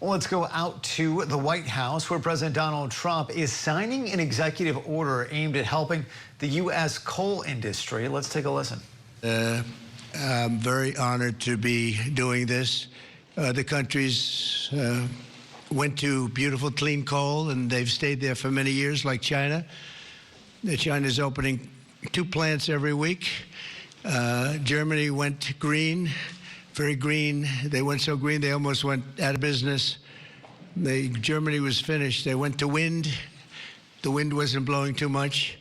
Well, let's go out to the White House, where President Donald Trump is signing an executive order aimed at helping the U.S. coal industry. Let's take a listen. I'm very honored to be doing this. The countries went to beautiful, clean coal, and they've stayed there for many years, like China. China's opening 2 plants every week. Germany went green, very green. They went so green they almost went out of business. Germany was finished. They went to wind. The wind wasn't blowing too much.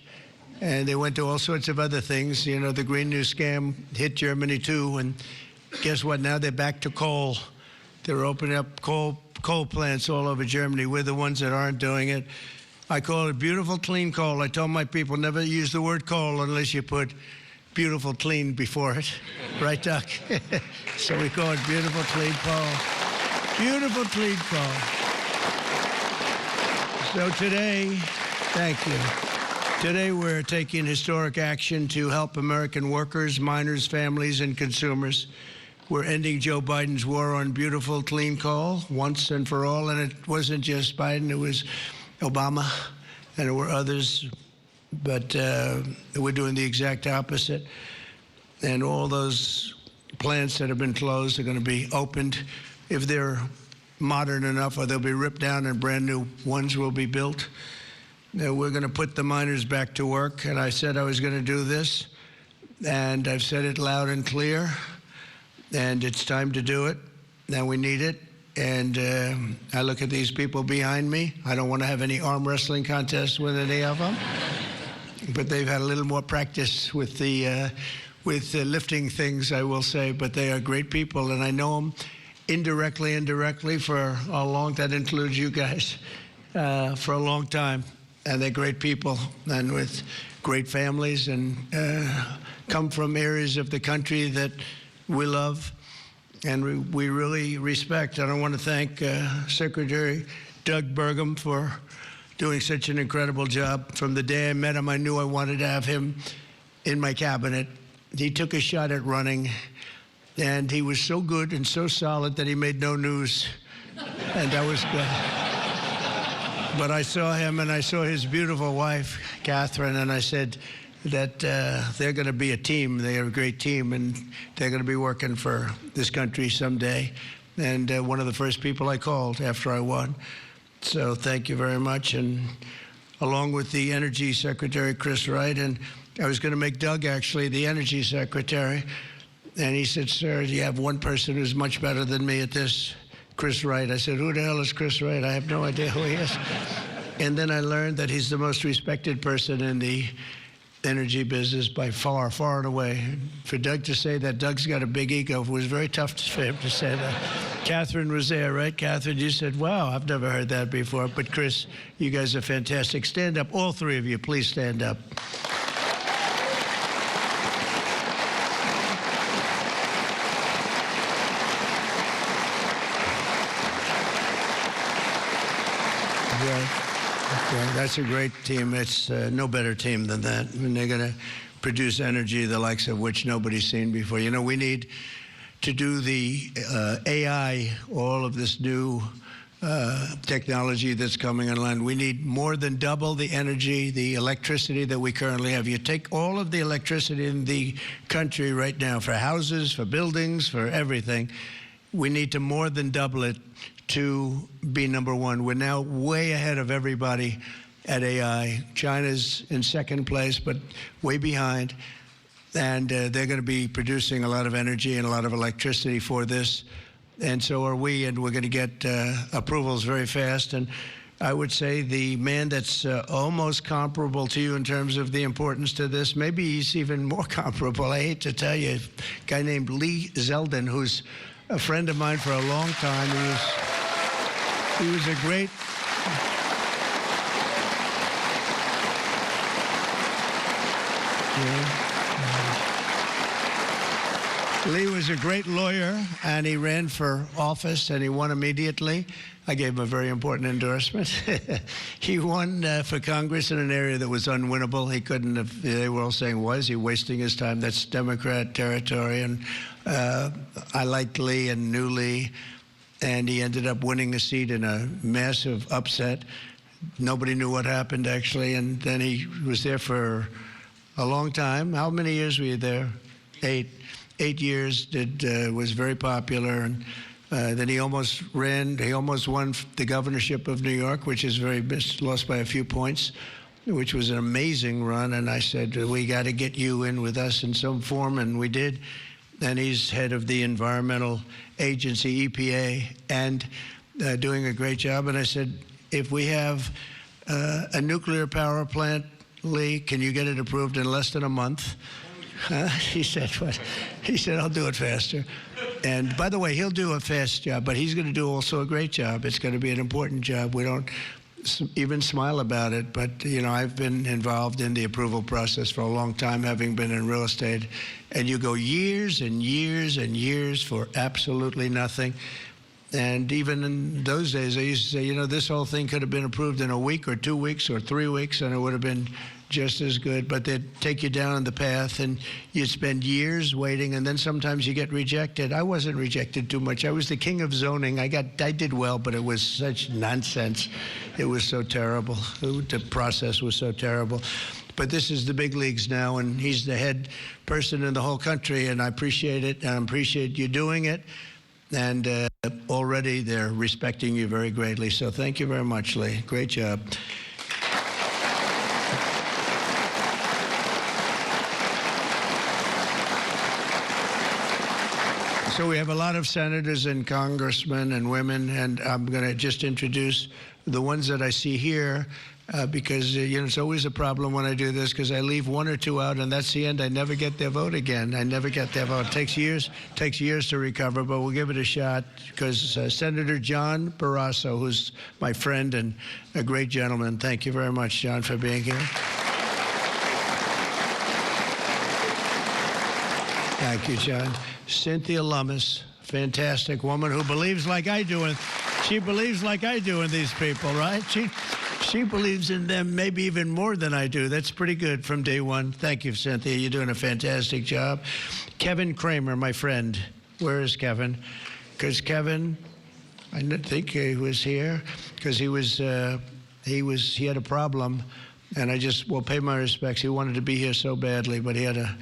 And they went to all sorts of other things. You know, the Green New Scam hit Germany too. And guess what? Now they're back to coal. They're opening up coal plants all over Germany. We're the ones that aren't doing it. I call it beautiful, clean coal. I told my people, never use the word coal unless you put beautiful, clean before it. Right, Doc? So we call it beautiful, clean coal. Beautiful, clean coal. So today, thank you. Today we're taking historic action to help American workers, miners, families, and consumers. We're ending Joe Biden's war on beautiful, clean coal once and for all. And it wasn't just Biden, it was Obama, and there were others. But we're doing the exact opposite. And all those plants that have been closed are going to be opened. If they're modern enough, or they'll be ripped down and brand new ones will be built. We're going to put the miners back to work. And I said I was going to do this. And I've said it loud and clear. And it's time to do it. Now we need it. And I look at these people behind me. I don't want to have any arm wrestling contests with any of them. But they've had a little more practice with the lifting things, I will say. But they are great people, and I know them indirectly for a long. That includes you guys, for a long time. And they're great people, and with great families, and come from areas of the country that we love and we really respect. And I want to thank Secretary Doug Burgum for doing such an incredible job. From the day I met him, I knew I wanted to have him in my cabinet. He took a shot at running, and he was so good and so solid that he made no news, and that was good. But I saw him, and I saw his beautiful wife, Catherine, and I said that they're going to be a team. They are a great team, and they're going to be working for this country someday. And one of the first people I called after I won. So thank you very much. And along with the Energy Secretary, Chris Wright, and I was going to make Doug actually the Energy Secretary. And he said, sir, you have one person who's much better than me at this, Chris Wright. I said, who the hell is Chris Wright? I have no idea who he is. And then I learned that he's the most respected person in the energy business by far, far and away. For Doug to say that Doug's got a big ego, it was very tough for him to say that. Catherine was there, right? Catherine, you said, wow, I've never heard that before. But Chris, you guys are fantastic. Stand up, all three of you, please stand up. That's a great team. It's no better team than that. I mean, they're going to produce energy the likes of which nobody's seen before. You know, we need to do the AI, all of this new technology that's coming online. We need more than double the energy, the electricity that we currently have. You take all of the electricity in the country right now for houses, for buildings, for everything. We need to more than double it to be number one. We're now way ahead of everybody at AI. China's in second place, but way behind. And they're going to be producing a lot of energy and a lot of electricity for this. And so are we, and we're going to get approvals very fast. And I would say the man that's almost comparable to you in terms of the importance to this, maybe he's even more comparable, I hate to tell you, a guy named Lee Zeldin, who's a friend of mine for a long time. He was a great... Lee was a great lawyer, and he ran for office, and he won immediately. I gave him a very important endorsement. He won for Congress in an area that was unwinnable. He couldn't have, they were all saying, why is he wasting his time? That's Democrat territory. And I liked Lee and knew Lee. and he ended up winning a seat in a massive upset. Nobody knew what happened, actually, and then he was there for a long time. How many years were you there? 8 years. Was very popular, and then he almost ran. He almost won the governorship of New York, which is lost by a few points, which was an amazing run. And I said, we got to get you in with us in some form, and we did. And he's head of the environmental agency, EPA, and doing a great job. And I said, if we have a nuclear power plant, Lee, can you get it approved in less than a month? He said, what? He said, I'll do it faster. And by the way, he'll do a fast job, but he's going to do also a great job. It's going to be an important job. We don't even smile about it, but you know, I've been involved in the approval process for a long time, having been in real estate, and you go years and years and years for absolutely nothing. And even in those days, I used to say, you know, this whole thing could have been approved in a week or 2 weeks or 3 weeks, and it would have been just as good. But they'd take you down the path, and you'd spend years waiting, and then sometimes you get rejected. I wasn't rejected too much. I was the king of zoning. I did well, but it was such nonsense. It was so terrible. The process was so terrible. But this is the big leagues now, and he's the head person in the whole country, and I appreciate it, and I appreciate you doing it. And already they're respecting you very greatly. So thank you very much, Lee. Great job. So we have a lot of senators and congressmen and women, and I'm going to just introduce the ones that I see here. Because you know, it's always a problem when I do this, because I leave 1 or 2 out, and that's the end. I never get their vote again. I never get their vote. It takes years to recover, but we'll give it a shot, because Senator John Barrasso, who's my friend and a great gentleman. Thank you very much, John, for being here. Thank you, John. Cynthia Lummis, fantastic woman who believes like I do, and she believes like I do in these people, right? She believes in them maybe even more than I do. That's pretty good from day one. Thank you, Cynthia. You're doing a fantastic job. Kevin Kramer, my friend. Where is Kevin? Because Kevin, I think he was here, because he had a problem, and I just will pay my respects. He wanted to be here so badly, but he had a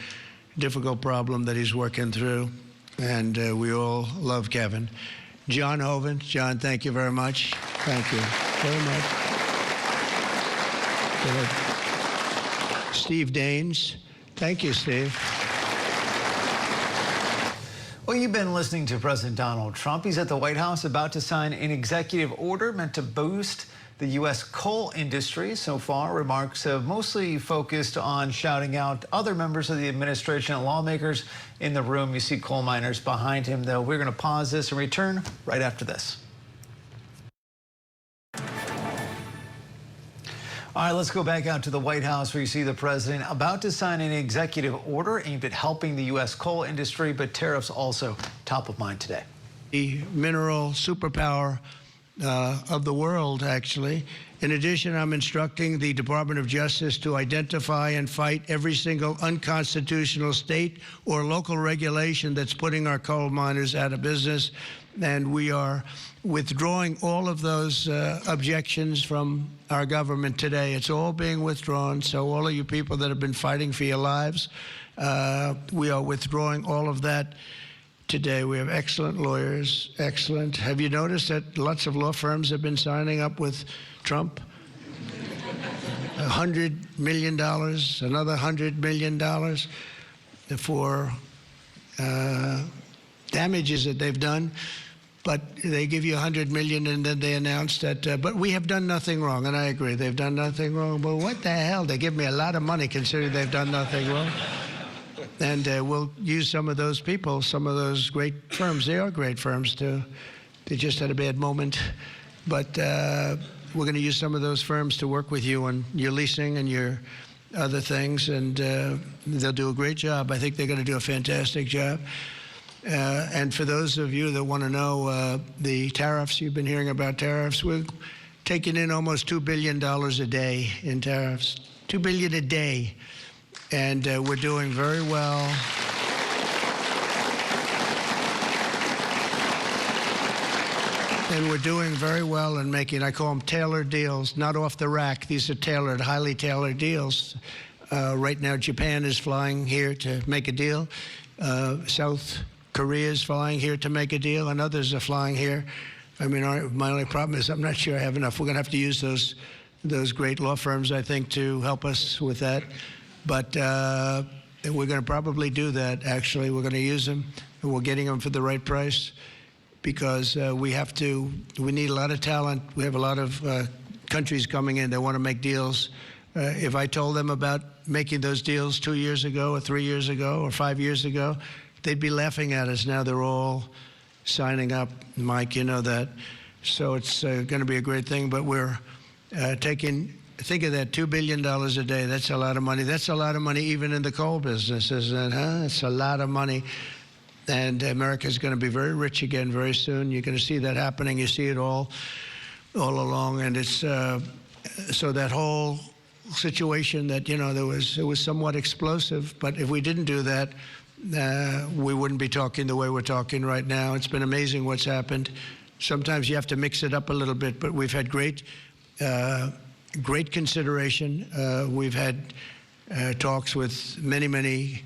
difficult problem that he's working through, and we all love Kevin. John Hoven. John, thank you very much. Thank you very much. Steve Daines. Thank you, Steve. Well, you've been listening to President Donald Trump. He's at the White House about to sign an executive order meant to boost the U.S. coal industry. So far, remarks have mostly focused on shouting out other members of the administration and lawmakers in the room. You see coal miners behind him, though. We're going to pause this and return right after this. All right, let's go back out to the White House, where you see the president about to sign an executive order aimed at helping the U.S. coal industry, but tariffs also top of mind today. The mineral superpower of the world, actually. In addition, I'm instructing the Department of Justice to identify and fight every single unconstitutional state or local regulation that's putting our coal miners out of business. And we are withdrawing all of those objections from our government today. It's all being withdrawn. So all of you people that have been fighting for your lives, we are withdrawing all of that today. We have excellent lawyers, excellent. Have you noticed that lots of law firms have been signing up with Trump? $100 million, another $100 million for damages that they've done. But they give you $100 million, and then they announce that, but we have done nothing wrong. And I agree, they've done nothing wrong. But what the hell? They give me a lot of money considering they've done nothing wrong. And we'll use some of those people, some of those great firms. They are great firms, too. They just had a bad moment. But we're going to use some of those firms to work with you on your leasing and your other things. And they'll do a great job. I think they're going to do a fantastic job. And for those of you that want to know the tariffs, you've been hearing about tariffs, we're taking in almost $2 billion a day in tariffs. $2 billion a day. And we're doing very well. And we're doing very well in making, I call them tailored deals, not off the rack. These are tailored, highly tailored deals. Right now, Japan is flying here to make a deal. South Korea is flying here to make a deal, and others are flying here. I mean, my only problem is I'm not sure I have enough. We're going to have to use those great law firms, I think, to help us with that. But we're going to probably do that, actually. We're going to use them, and we're getting them for the right price, because we need a lot of talent. We have a lot of countries coming in that want to make deals. If I told them about making those deals 2 years ago or 3 years ago or 5 years ago, they'd be laughing at us. Now they're all signing up. Mike, you know that. So it's going to be a great thing. But we're think of that, $2 billion a day. That's a lot of money. That's a lot of money even in the coal business, isn't it? Huh? It's a lot of money. And America's going to be very rich again very soon. You're going to see that happening. You see it all along. And it's so that whole situation that, you know, it was somewhat explosive. But if we didn't do that, we wouldn't be talking the way we're talking right now. It's been amazing what's happened. Sometimes you have to mix it up a little bit, but we've had great consideration. We've had talks with many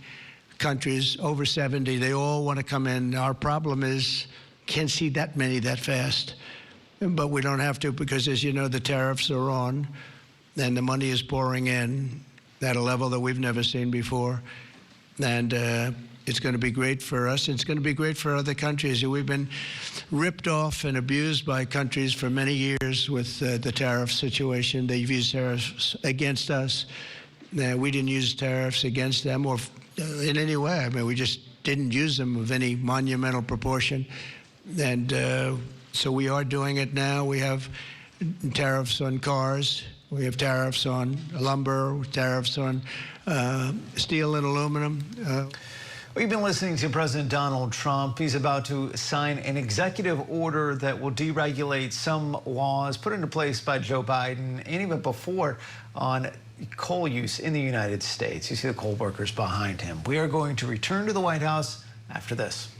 countries, over 70. They all want to come in. Our problem is can't see that many that fast. But we don't have to, because, as you know, the tariffs are on, and the money is pouring in at a level that we've never seen before. And it's going to be great for us. It's going to be great for other countries. We've been ripped off and abused by countries for many years with the tariff situation. They've used tariffs against us. We didn't use tariffs against them or in any way. I mean, we just didn't use them of any monumental proportion. And so we are doing it now. We have tariffs on cars. We have tariffs on lumber, tariffs on steel and aluminum. We've been listening to President Donald Trump. He's about to sign an executive order that will deregulate some laws put into place by Joe Biden and even before on coal use in the United States. You see the coal workers behind him. We are going to return to the White House after this.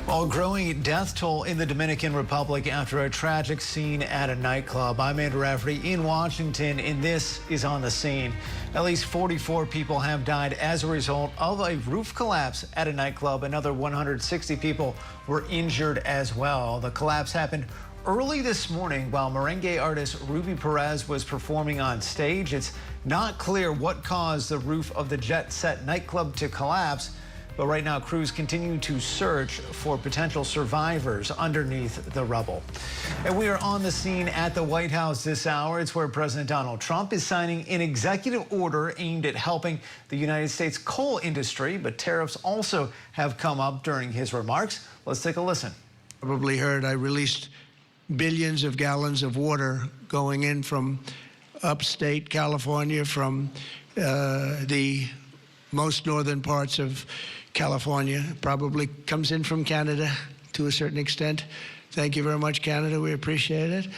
A growing death toll in the Dominican Republic after a tragic scene at a nightclub. I'm Andrew Rafferty in Washington, and this is On the Scene. At least 44 people have died as a result of a roof collapse at a nightclub. Another 160 people were injured as well. The collapse happened early this morning while merengue artist Ruby Perez was performing on stage. It's not clear what caused the roof of the Jet Set nightclub to collapse. But right now, crews continue to search for potential survivors underneath the rubble. And we are on the scene at the White House this hour. It's where President Donald Trump is signing an executive order aimed at helping the United States coal industry. But tariffs also have come up during his remarks. Let's take a listen. Probably heard I released billions of gallons of water going in from upstate California, from the most northern parts of California. Probably comes in from Canada to a certain extent. Thank you very much, Canada. We appreciate it.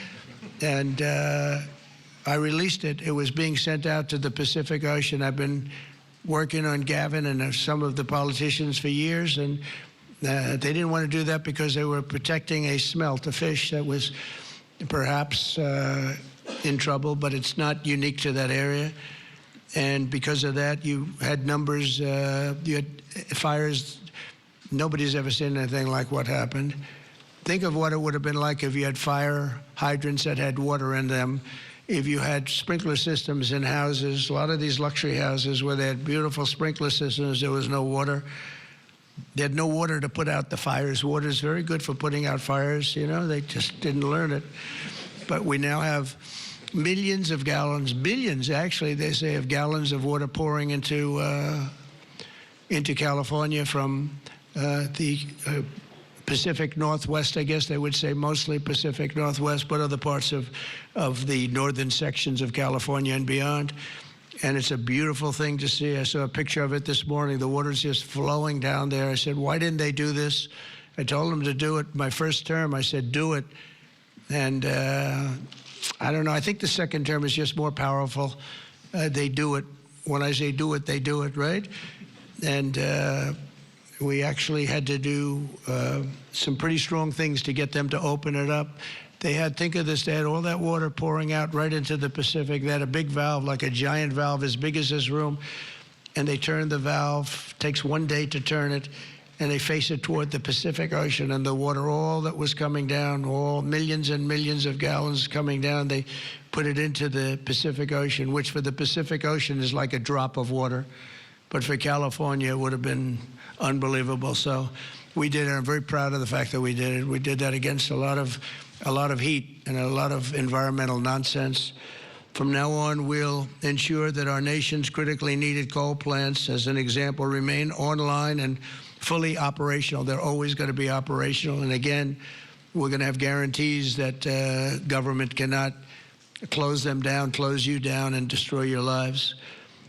And I released it. It was being sent out to the Pacific Ocean. I've been working on Gavin and some of the politicians for years, and they didn't want to do that because they were protecting a smelt, a fish that was perhaps in trouble, but it's not unique to that area. And because of that, you had numbers, you had fires. Nobody's ever seen anything like what happened. Think of what it would have been like if you had fire hydrants that had water in them, if you had sprinkler systems in houses, a lot of these luxury houses where they had beautiful sprinkler systems, there was no water. They had no water to put out the fires. Water is very good for putting out fires, you know, they just didn't learn it. But we now have millions of gallons, billions actually, they say, of gallons of water pouring into California from the Pacific Northwest, I guess they would say, mostly Pacific Northwest, but other parts of the northern sections of California and beyond. And it's a beautiful thing to see. I saw a picture of it this morning. The water's just flowing down there. I said, why didn't they do this? I told them to do it my first term. I said, do it. And I don't know. I think the second term is just more powerful. They do it when I say do it, they do it, right? And we actually had to do some pretty strong things to get them to open it up. They had, think of this, they had all that water pouring out right into the Pacific. They had a big valve, like a giant valve as big as this room, and they turned the valve. Takes 1 day to turn it, and they face it toward the Pacific Ocean, and the water, all that was coming down, all millions and millions of gallons coming down, they put it into the Pacific Ocean, which for the Pacific Ocean is like a drop of water. But for California, it would have been unbelievable. So we did it. I'm very proud of the fact that we did it. We did that against a lot of heat and a lot of environmental nonsense. From now on, we'll ensure that our nation's critically needed coal plants, as an example, remain online and fully operational. They're always going to be operational. And again, we're going to have guarantees that government cannot close them down, close you down, and destroy your lives.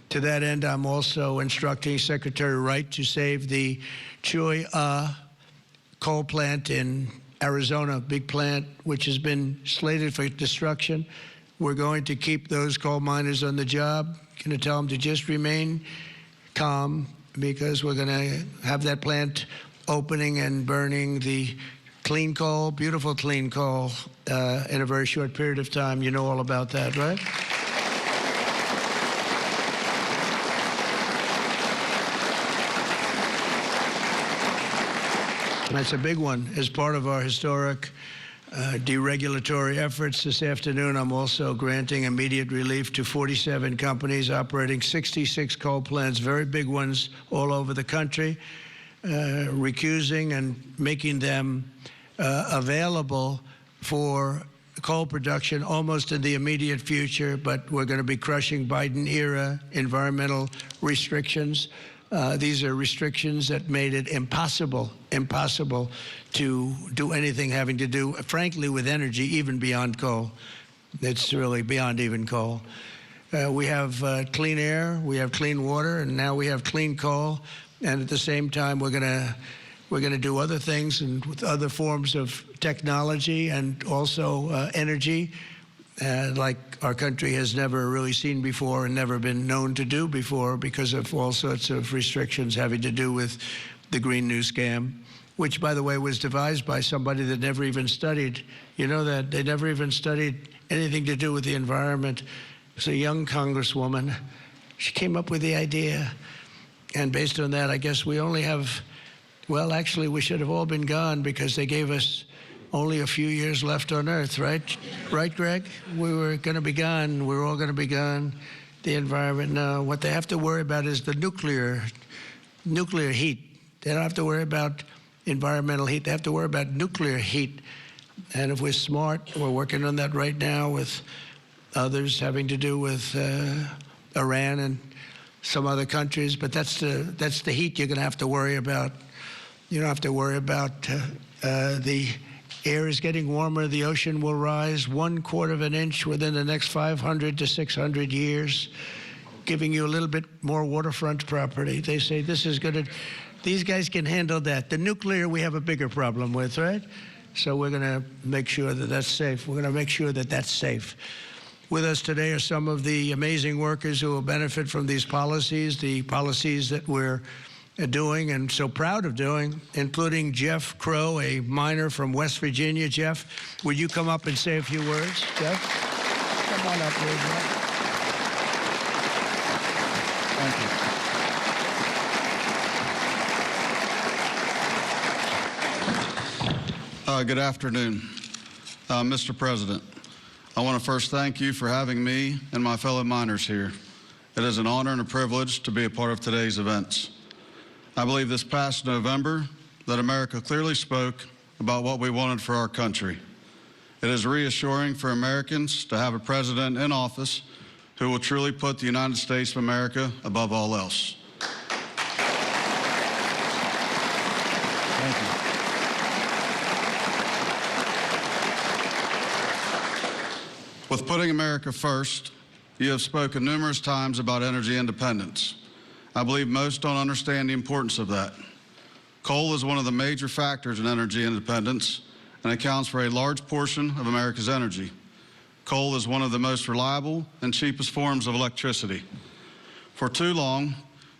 To that end, I'm also instructing Secretary Wright to save the Choi coal plant in Arizona, big plant, which has been slated for destruction. We're going to keep those coal miners on the job. Going to tell them to just remain calm, because we're going to have that plant opening and burning the clean coal, beautiful clean coal, in a very short period of time. You know all about that, right? That's a big one. As part of our historic deregulatory efforts this afternoon, I'm also granting immediate relief to 47 companies operating 66 coal plants, very big ones all over the country, recusing and making them available for coal production almost in the immediate future. But we're going to be crushing Biden-era environmental restrictions. These are restrictions that made it impossible to do anything having to do, frankly, with energy, even beyond coal. It's really beyond even coal. We have clean air, we have clean water, and now we have clean coal. And at the same time, we're going to do other things and with other forms of technology and also energy, like our country has never really seen before and never been known to do before, because of all sorts of restrictions having to do with the Green New Scam, which, by the way, was devised by somebody that never even studied. You know that? They never even studied anything to do with the environment. It's a young congresswoman. She came up with the idea. And based on that, I guess we only have, well, actually, we should have all been gone, because they gave us only a few years left on Earth, right? Right, Greg? We were going to be gone. We're all going to be gone. The environment now, what they have to worry about is the nuclear heat. They don't have to worry about environmental heat. They have to worry about nuclear heat. And if we're smart, we're working on that right now with others having to do with Iran and some other countries. But that's the heat you're going to have to worry about. You don't have to worry about the air is getting warmer. The ocean will rise 1/4 of an inch within the next 500 to 600 years, giving you a little bit more waterfront property. They say this is going to, these guys can handle that. The nuclear we have a bigger problem with, right? So we're going to make sure that that's safe. We're going to make sure that that's safe. With us today are some of the amazing workers who will benefit from these policies, the policies that we're doing and so proud of doing, including Jeff Crow, a miner from West Virginia. Jeff, would you come up and say a few words? Jeff, come on up here, Jeff. Thank you. Good afternoon. Mr. President, I want to first thank you for having me and my fellow miners here. It is an honor and a privilege to be a part of today's events. I believe this past November that America clearly spoke about what we wanted for our country. It is reassuring for Americans to have a president in office who will truly put the United States of America above all else. Thank you. With putting America first, you have spoken numerous times about energy independence. I believe most don't understand the importance of that. Coal is one of the major factors in energy independence and accounts for a large portion of America's energy. Coal is one of the most reliable and cheapest forms of electricity. For too long,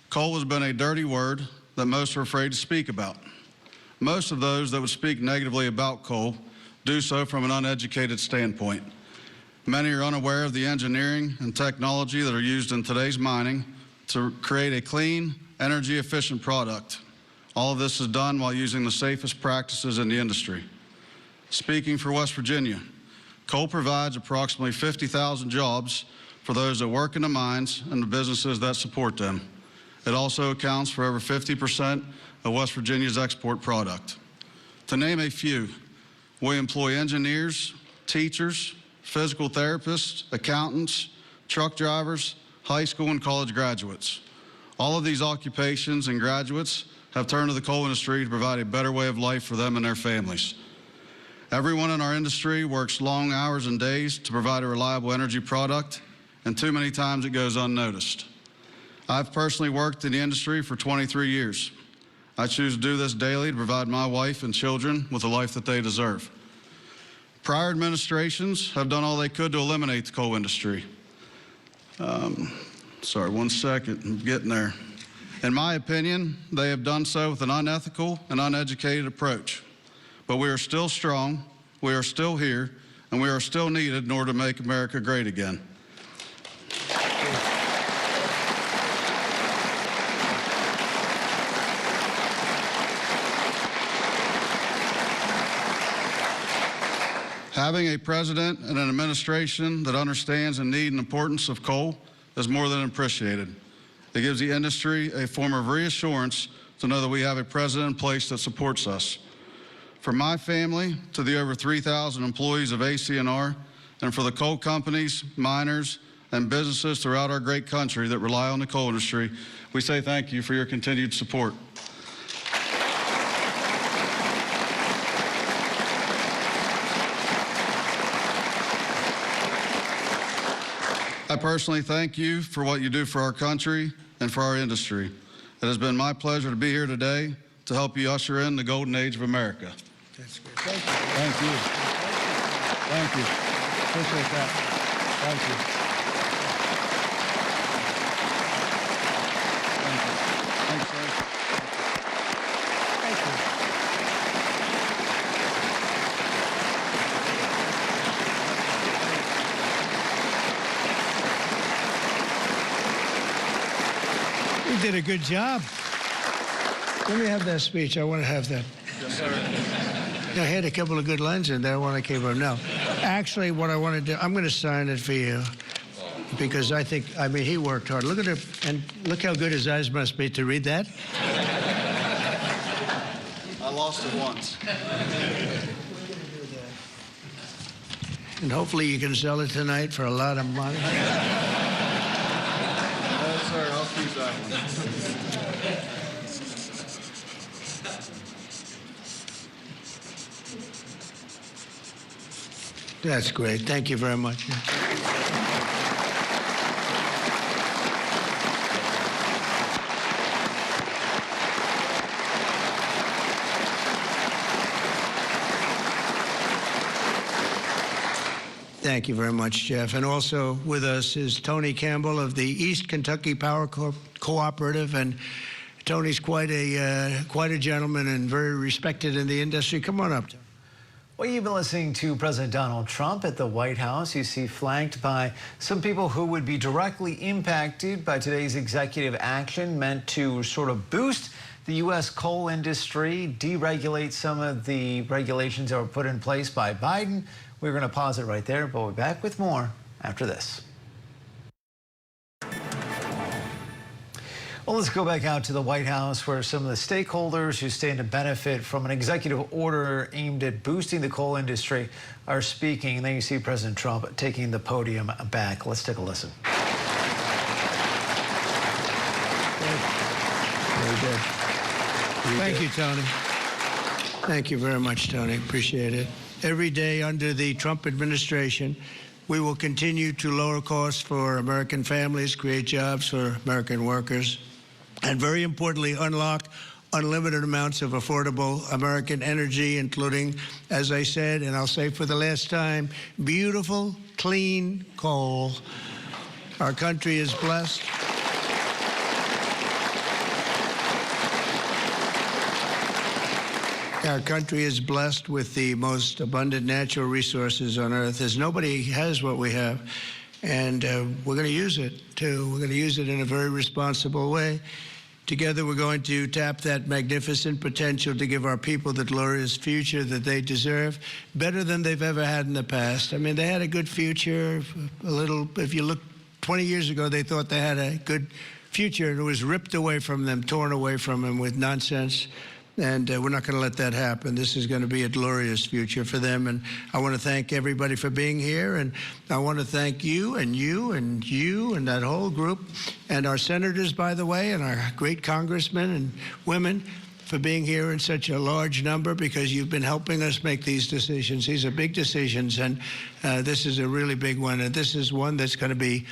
coal has been a dirty word that most are afraid to speak about. Most of those that would speak negatively about coal do so from an uneducated standpoint. Many are unaware of the engineering and technology that are used in today's mining to create a clean, energy-efficient product. All of this is done while using the safest practices in the industry. Speaking for West Virginia, coal provides approximately 50,000 jobs for those that work in the mines and the businesses that support them. It also accounts for over 50% of West Virginia's export product. To name a few, we employ engineers, teachers, physical therapists, accountants, truck drivers, high school and college graduates. All of these occupations and graduates have turned to the coal industry to provide a better way of life for them and their families. Everyone in our industry works long hours and days to provide a reliable energy product, and too many times it goes unnoticed. I've personally worked in the industry for 23 years. I choose to do this daily to provide my wife and children with the life that they deserve. Prior administrations have done all they could to eliminate the coal industry. Sorry, one second, I'm getting there. In my opinion, they have done so with an unethical and uneducated approach. But we are still strong, we are still here, and we are still needed in order to make America great again. Having a president and an administration that understands the need and importance of coal is more than appreciated. It gives the industry a form of reassurance to know that we have a president in place that supports us. From my family to the over 3,000 employees of ACNR, and for the coal companies, miners, and businesses throughout our great country that rely on the coal industry, we say thank you for your continued support. I personally thank you for what you do for our country and for our industry. It has been my pleasure to be here today to help you usher in the golden age of America. That's good. Thank you. Thank you. Thank you. Appreciate that. Thank you. Thank you. Thanks, sir. Thank you. You did a good job. Let me have that speech. I want to have that. Yes, sir. I had a couple of good lines in there when I came up. No, actually, what I want to do, I'm going to sign it for you because I mean, he worked hard. Look at it, and look how good his eyes must be to read that. I lost it once. And hopefully you can sell it tonight for a lot of money. Yes, sir. I'll keep that one. That's great. Thank you very much. Thank you very much, Jeff. And also with us is Tony Campbell of the East Kentucky Power Cooperative. And Tony's quite a gentleman and very respected in the industry. Come on up, Tony. Well, you've been listening to President Donald Trump at the White House. You see flanked by some people who would be directly impacted by today's executive action meant to sort of boost the U.S. coal industry, deregulate some of the regulations that were put in place by Biden. We're going to pause it right there, but we'll be back with more after this. Well, let's go back out to the White House where some of the stakeholders who stand to benefit from an executive order aimed at boosting the coal industry are speaking. And then you see President Trump taking the podium back. Let's take a listen. Very good. Thank you, Tony. Thank you very much, Tony. Appreciate it. Every day under the Trump administration, we will continue to lower costs for American families, create jobs for American workers, and very importantly, unlock unlimited amounts of affordable American energy, including, as I said, and I'll say for the last time, beautiful, clean coal. Our country is blessed. Our country is blessed with the most abundant natural resources on earth, as nobody has what we have. And we're going to use it, too. We're going to use it in a very responsible way. Together, we're going to tap that magnificent potential to give our people the glorious future that they deserve, better than they've ever had in the past. I mean, they had a good future, a little, if you look 20 years ago, they thought they had a good future, and it was ripped away from them, torn away from them with nonsense. And we're not going to let that happen. This is going to be a glorious future for them. And I want to thank everybody for being here. And I want to thank you and you and you and that whole group and our senators, by the way, and our great congressmen and women for being here in such a large number, because you've been helping us make these decisions. These are big decisions, and this is a really big one. And this is one that's going to be,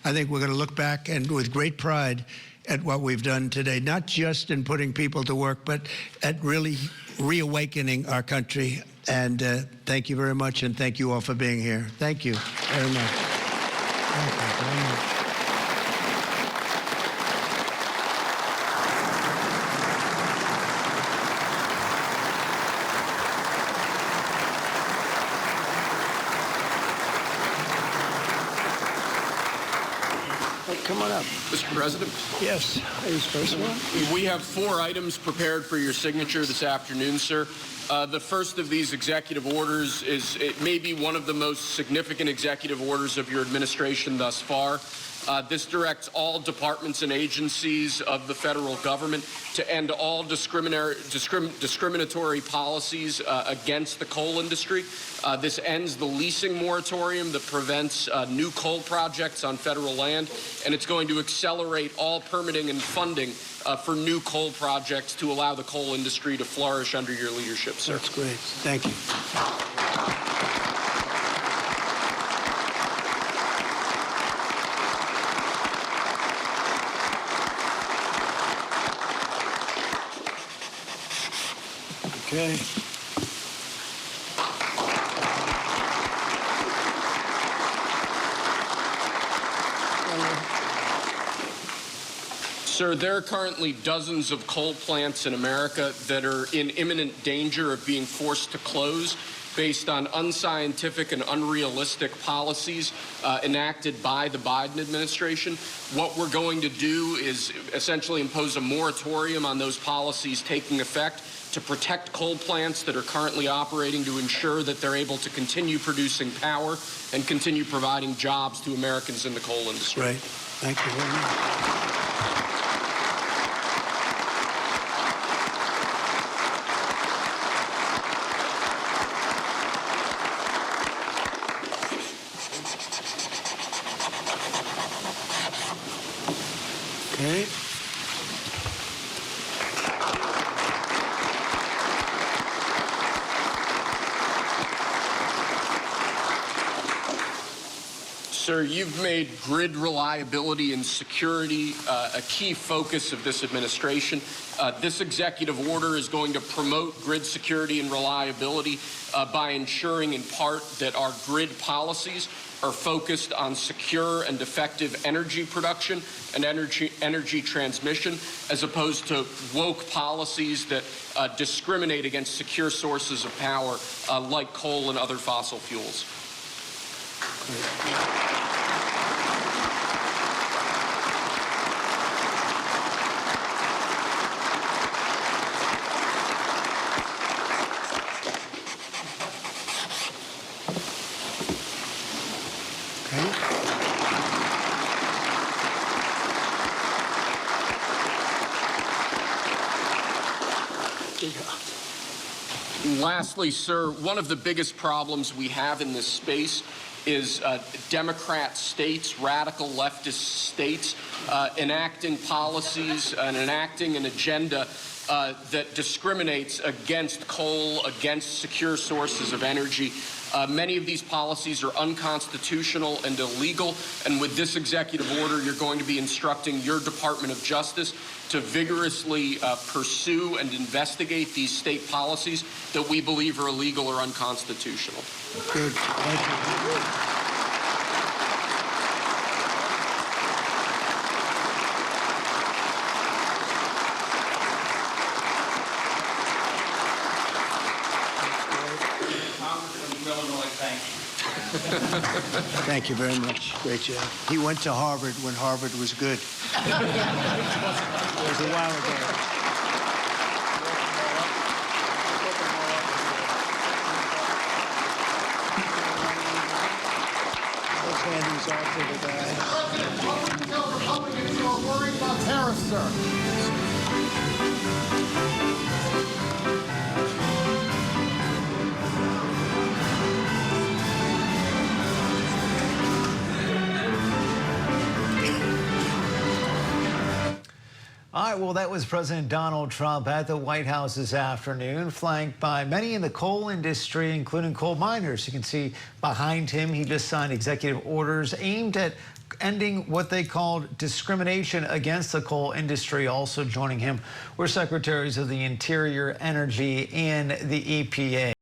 I think we're going to look back and with great pride at what we've done today, not just in putting people to work, but at really reawakening our country. And thank you very much, and thank you all for being here. Thank you very much. Thank you very much. Come on up. Mr. President? Yes, who's first one? We have 4 items prepared for your signature this afternoon, sir. The first of these executive orders it may be one of the most significant executive orders of your administration thus far. This directs all departments and agencies of the federal government to end all discriminatory policies against the coal industry. This ends the leasing moratorium that prevents new coal projects on federal land, and it's going to accelerate all permitting and funding for new coal projects to allow the coal industry to flourish under your leadership, sir. That's great. Thank you. Okay. Sir, there are currently dozens of coal plants in America that are in imminent danger of being forced to close based on unscientific and unrealistic policies enacted by the Biden administration. What we're going to do is essentially impose a moratorium on those policies taking effect to protect coal plants that are currently operating, to ensure that they're able to continue producing power and continue providing jobs to Americans in the coal industry. Great. Thank you very much. Okay. Sir, you've made grid reliability and security a key focus of this administration. This executive order is going to promote grid security and reliability by ensuring, in part, that our grid policies are focused on secure and effective energy production and energy transmission, as opposed to woke policies that discriminate against secure sources of power like coal and other fossil fuels. Lastly, sir, one of the biggest problems we have in this space is Democrat states, radical leftist states, enacting policies and enacting an agenda that discriminates against coal, against secure sources of energy. Many of these policies are unconstitutional and illegal, and with this executive order, you're going to be instructing your Department of Justice to vigorously pursue and investigate these state policies that we believe are illegal or unconstitutional. Good. Thank you. Thank you very much. Great job. He went to Harvard when Harvard was good. It was a while ago. Let's hand these off to the guy. Republicans are worried about tariffs, sir. All right, well, that was President Donald Trump at the White House this afternoon, flanked by many in the coal industry, including coal miners. You can see behind him, he just signed executive orders aimed at ending what they called discrimination against the coal industry. Also joining him were Secretaries of the Interior, Energy, and the EPA.